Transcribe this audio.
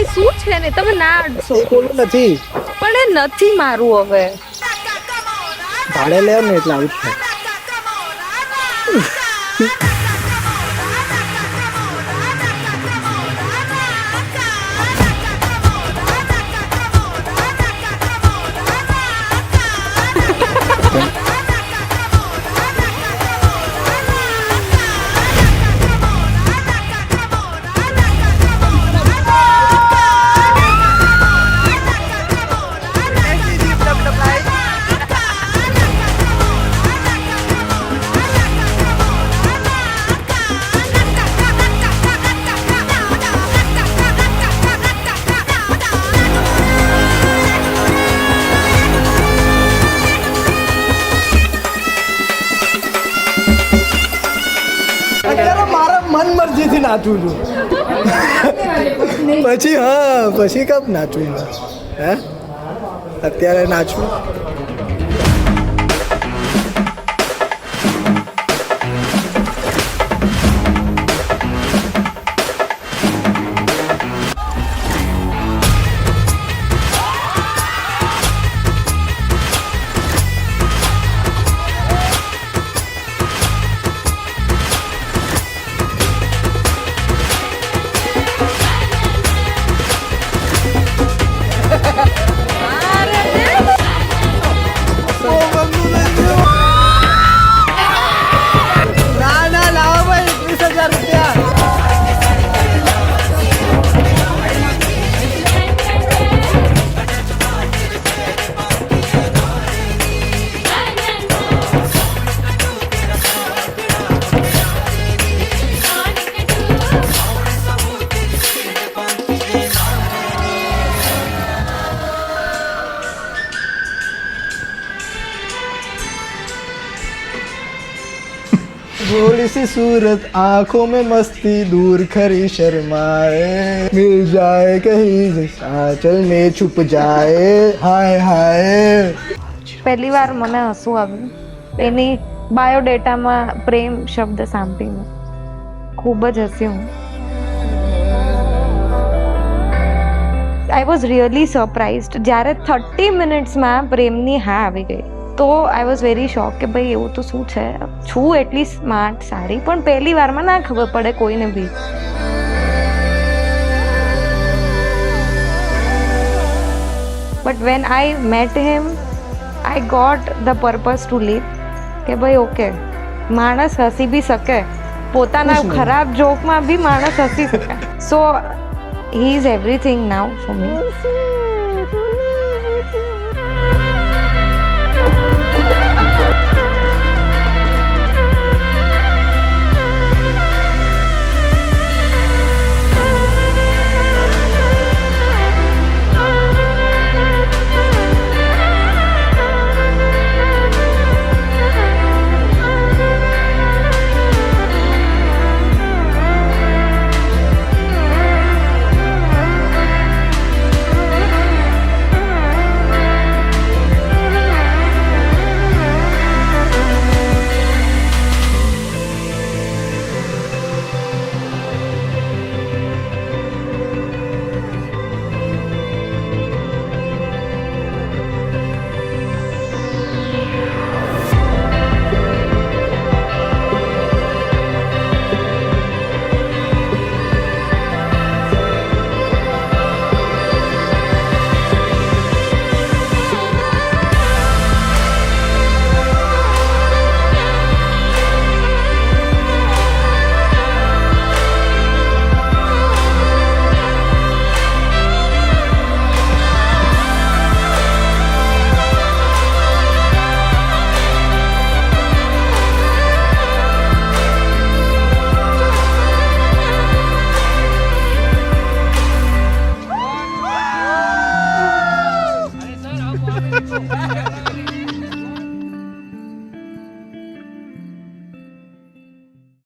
ભાઈ શું છે ને તમે ના અડશો એ કોલું નથી, પણ એ નથી મારું હવે. ભાડે લેવ ને એટલે આવું જ થાય. અત્યારે મારા મન મરજીથી નાચું છું. પછી હા પછી કબ નાચું હે? અત્યારે નાચું. भोली सी सूरत आंखों में मस्ती दूर खरी शर्माए मिल जाए कहीं आंचल में छुप जाए हाय हाय. પહેલી વાર મને હસવું આવ્યું એની બાયોડેટામાં પ્રેમ શબ્દ સાંભળીને ખૂબ જ હસી હું. આઈ વોઝ રિયલી સરપ્રાઇઝડ જ્યારે 30 મિનિટ્સમાં પ્રેમની હા આવી ગઈ તો આઈ વોઝ વેરી શોક કે ભાઈ એવું તો શું છે, છું એટલી સ્માર્ટ સારી પણ પહેલી વારમાં ના ખબર પડે કોઈને બી. But when I met him I got the purpose to leave કે ભાઈ ઓકે માણસ હસી બી શકે, પોતાના ખરાબ જોકમાં બી માણસ હસી શકે. So he is everything now for me.